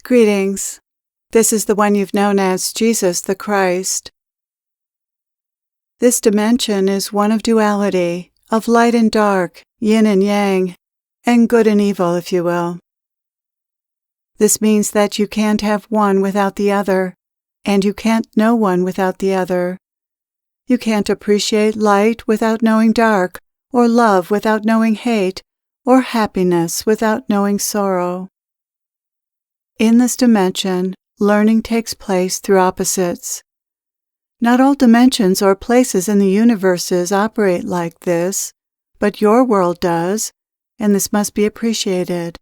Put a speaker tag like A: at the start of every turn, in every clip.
A: Greetings. This is the one you've known as Jesus the Christ. This dimension is one of duality, of light and dark, yin and yang, and good and evil, if you will. This means that you can't have one without the other, and you can't know one without the other. You can't appreciate light without knowing dark, or love without knowing hate, or happiness without knowing sorrow. In this dimension, learning takes place through opposites. Not all dimensions or places in the universes operate like this, but your world does, and this must be appreciated.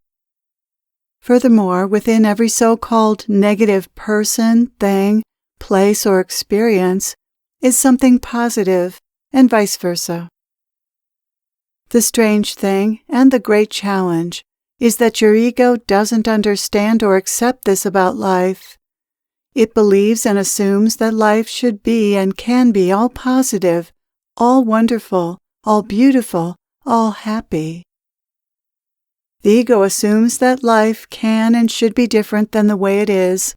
A: Furthermore, within every so-called negative person, thing, place, or experience is something positive, and vice versa. The strange thing, and the great challenge, is that your ego doesn't understand or accept this about life. It believes and assumes that life should be and can be all positive, all wonderful, all beautiful, all happy. The ego assumes that life can and should be different than the way it is,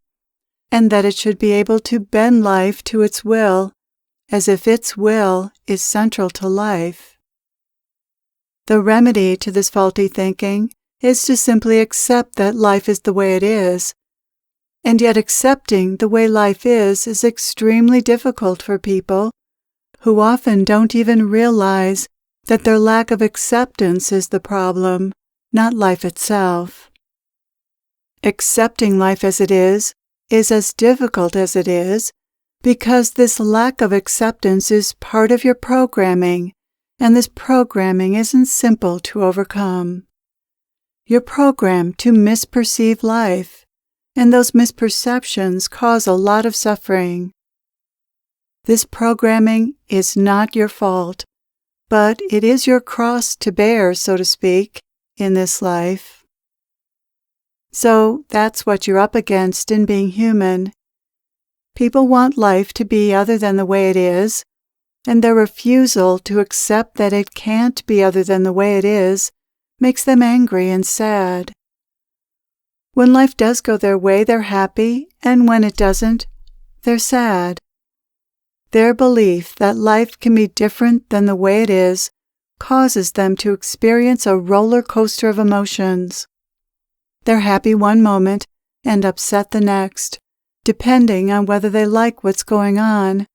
A: and that it should be able to bend life to its will, as if its will is central to life. The remedy to this faulty thinking is to simply accept that life is the way it is, and yet accepting the way life is extremely difficult for people who often don't even realize that their lack of acceptance is the problem, not life itself. Accepting life as it is as difficult as it is because this lack of acceptance is part of your programming, and this programming isn't simple to overcome. You're programmed to misperceive life, and those misperceptions cause a lot of suffering. This programming is not your fault, but it is your cross to bear, so to speak, in this life. So that's what you're up against in being human. People want life to be other than the way it is, and their refusal to accept that it can't be other than the way it is makes them angry and sad. When life does go their way, they're happy, and when it doesn't, they're sad. Their belief that life can be different than the way it is causes them to experience a roller coaster of emotions. They're happy one moment and upset the next, depending on whether they like what's going on,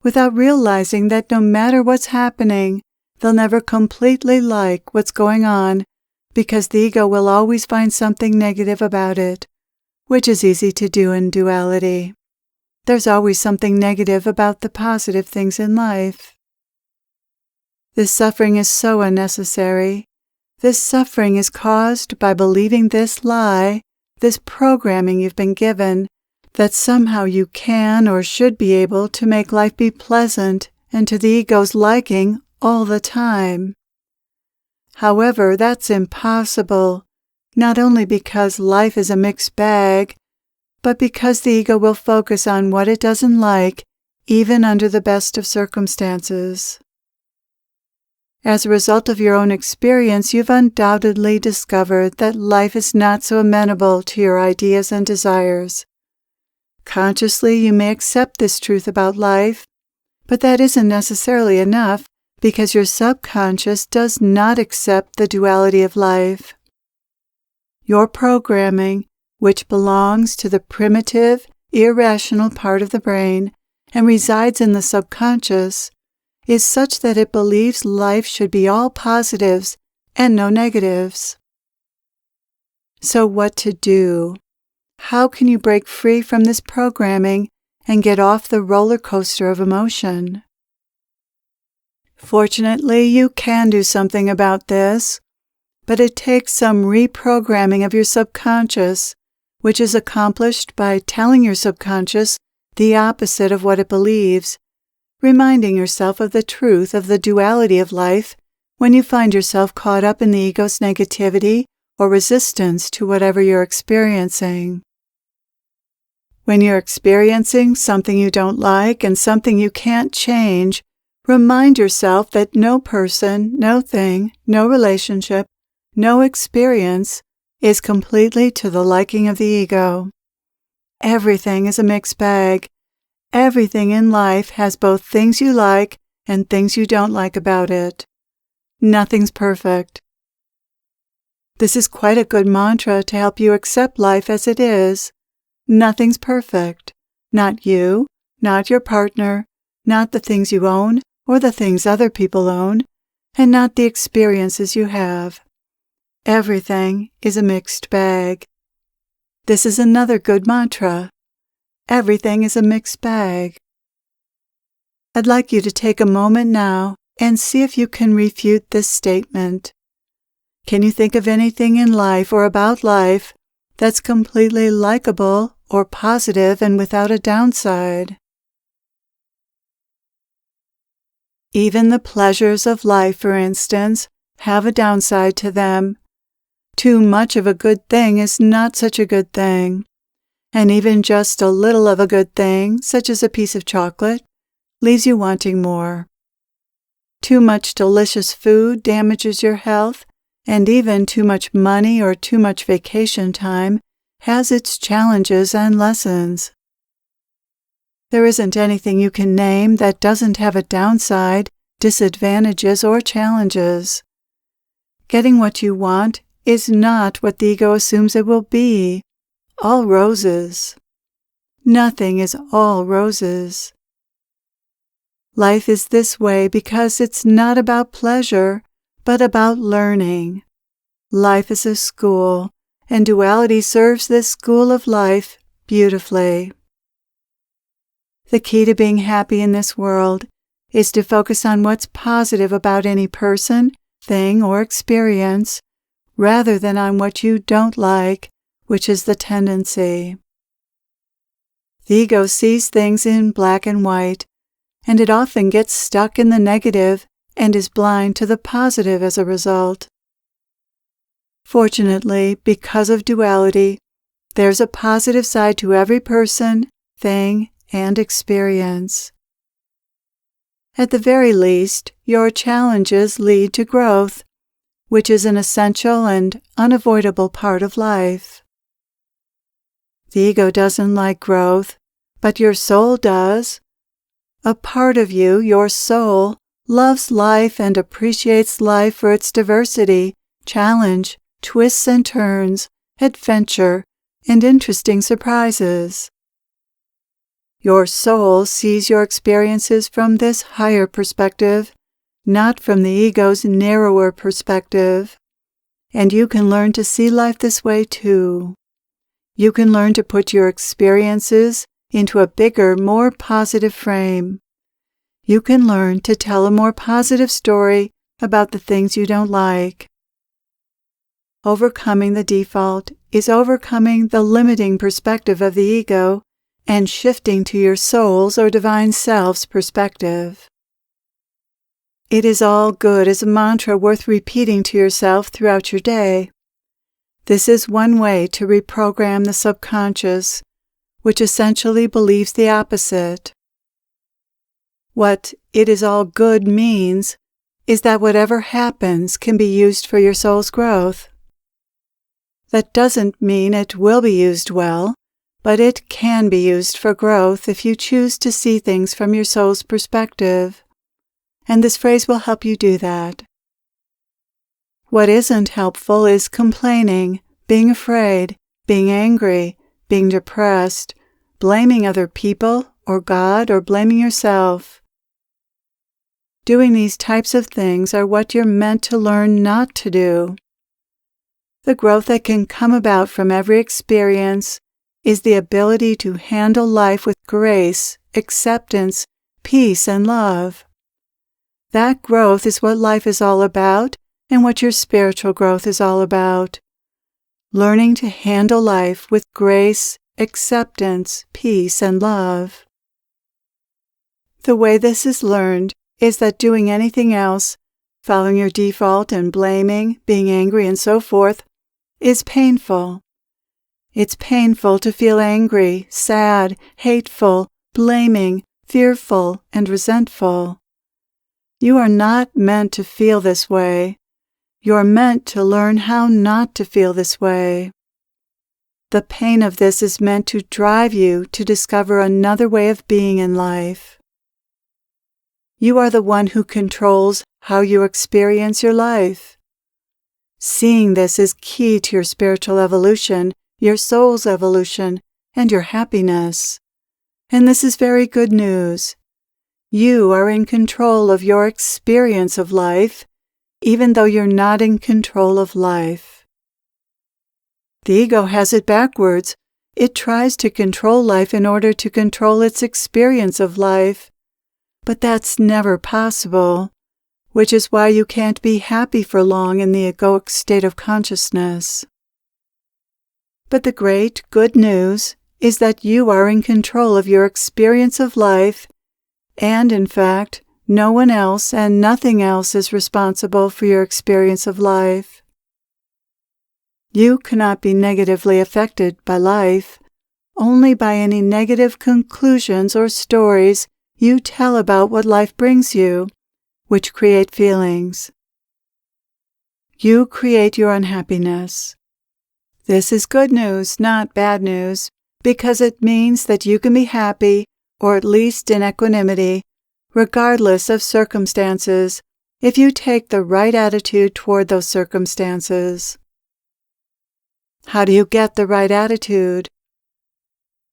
A: without realizing that no matter what's happening, they'll never completely like what's going on because the ego will always find something negative about it, which is easy to do in duality. There's always something negative about the positive things in life. This suffering is so unnecessary. This suffering is caused by believing this lie, this programming you've been given, that somehow you can or should be able to make life be pleasant and to the ego's liking all the time. However, that's impossible, not only because life is a mixed bag, but because the ego will focus on what it doesn't like, even under the best of circumstances. As a result of your own experience, you've undoubtedly discovered that life is not so amenable to your ideas and desires. Consciously, you may accept this truth about life, but that isn't necessarily enough because your subconscious does not accept the duality of life. Your programming, which belongs to the primitive, irrational part of the brain and resides in the subconscious, is such that it believes life should be all positives and no negatives. So what to do? How can you break free from this programming and get off the roller coaster of emotion? Fortunately, you can do something about this, but it takes some reprogramming of your subconscious, which is accomplished by telling your subconscious the opposite of what it believes, reminding yourself of the truth of the duality of life when you find yourself caught up in the ego's negativity or resistance to whatever you're experiencing. When you're experiencing something you don't like and something you can't change, remind yourself that no person, no thing, no relationship, no experience is completely to the liking of the ego. Everything is a mixed bag. Everything in life has both things you like and things you don't like about it. Nothing's perfect. This is quite a good mantra to help you accept life as it is. Nothing's perfect. Not you, not your partner, not the things you own or the things other people own, and not the experiences you have. Everything is a mixed bag. This is another good mantra. Everything is a mixed bag. I'd like you to take a moment now and see if you can refute this statement. Can you think of anything in life or about life that's completely likable or positive and without a downside? Even the pleasures of life, for instance, have a downside to them. Too much of a good thing is not such a good thing, and even just a little of a good thing, such as a piece of chocolate, leaves you wanting more. Too much delicious food damages your health, and even too much money or too much vacation time has its challenges and lessons. There isn't anything you can name that doesn't have a downside, disadvantages, or challenges. Getting what you want is not what the ego assumes it will be. All roses. Nothing is all roses. Life is this way because it's not about pleasure, but about learning. Life is a school, and duality serves this school of life beautifully. The key to being happy in this world is to focus on what's positive about any person, thing, or experience, rather than on what you don't like, which is the tendency. The ego sees things in black and white, and it often gets stuck in the negative and is blind to the positive as a result. Fortunately, because of duality, there's a positive side to every person, thing, and experience. At the very least, your challenges lead to growth, which is an essential and unavoidable part of life. The ego doesn't like growth, but your soul does. A part of you, your soul, loves life and appreciates life for its diversity, challenge, twists and turns, adventure, and interesting surprises. Your soul sees your experiences from this higher perspective, not from the ego's narrower perspective. And you can learn to see life this way too. You can learn to put your experiences into a bigger, more positive frame. You can learn to tell a more positive story about the things you don't like. Overcoming the default is overcoming the limiting perspective of the ego and shifting to your soul's or divine self's perspective. It is all good as a mantra worth repeating to yourself throughout your day. This is one way to reprogram the subconscious, which essentially believes the opposite. What "it is all good" means is that whatever happens can be used for your soul's growth. That doesn't mean it will be used well, but it can be used for growth if you choose to see things from your soul's perspective. And this phrase will help you do that. What isn't helpful is complaining, being afraid, being angry, being depressed, blaming other people or God, or blaming yourself. Doing these types of things are what you're meant to learn not to do. The growth that can come about from every experience is the ability to handle life with grace, acceptance, peace, and love. That growth is what life is all about and what your spiritual growth is all about. Learning to handle life with grace, acceptance, peace, and love. The way this is learned is that doing anything else, following your default and blaming, being angry, and so forth, is painful. It's painful to feel angry, sad, hateful, blaming, fearful, and resentful. You are not meant to feel this way. You're meant to learn how not to feel this way. The pain of this is meant to drive you to discover another way of being in life. You are the one who controls how you experience your life. Seeing this is key to your spiritual evolution, your soul's evolution, and your happiness. And this is very good news. You are in control of your experience of life, even though you're not in control of life. The ego has it backwards. It tries to control life in order to control its experience of life. But that's never possible, which is why you can't be happy for long in the egoic state of consciousness. But the great good news is that you are in control of your experience of life, and in fact, no one else and nothing else is responsible for your experience of life. You cannot be negatively affected by life, only by any negative conclusions or stories you tell about what life brings you, which create feelings. You create your unhappiness. This is good news, not bad news, because it means that you can be happy, or at least in equanimity, regardless of circumstances, if you take the right attitude toward those circumstances. How do you get the right attitude?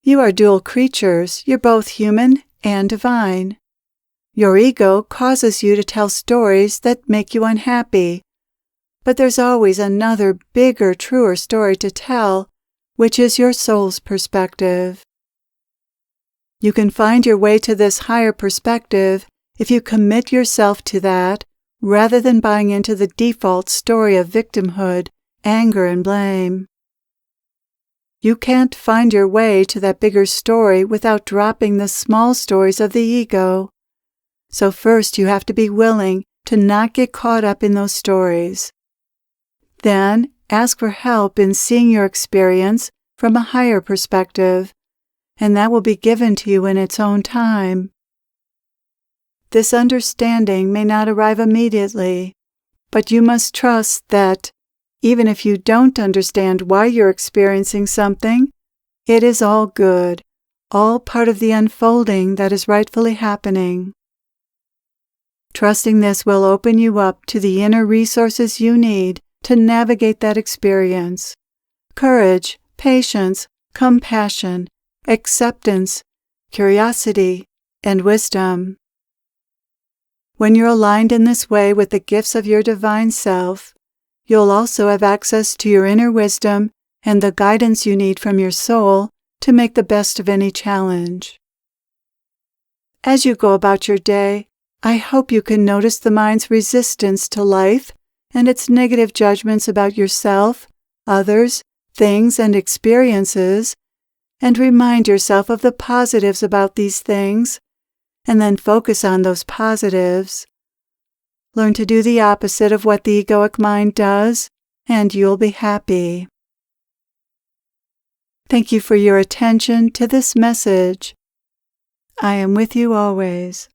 A: You are dual creatures. You're both human and divine. Your ego causes you to tell stories that make you unhappy, but there's always another bigger, truer story to tell, which is your soul's perspective. You can find your way to this higher perspective if you commit yourself to that, rather than buying into the default story of victimhood, anger, and blame. You can't find your way to that bigger story without dropping the small stories of the ego. So first you have to be willing to not get caught up in those stories. Then ask for help in seeing your experience from a higher perspective, and that will be given to you in its own time. This understanding may not arrive immediately, but you must trust that, even if you don't understand why you're experiencing something, it is all good, all part of the unfolding that is rightfully happening. Trusting this will open you up to the inner resources you need to navigate that experience: courage, patience, compassion, acceptance, curiosity, and wisdom. When you're aligned in this way with the gifts of your divine self, you'll also have access to your inner wisdom and the guidance you need from your soul to make the best of any challenge. As you go about your day, I hope you can notice the mind's resistance to life and its negative judgments about yourself, others, things, and experiences, and remind yourself of the positives about these things, and then focus on those positives. Learn to do the opposite of what the egoic mind does, and you'll be happy. Thank you for your attention to this message. I am with you always.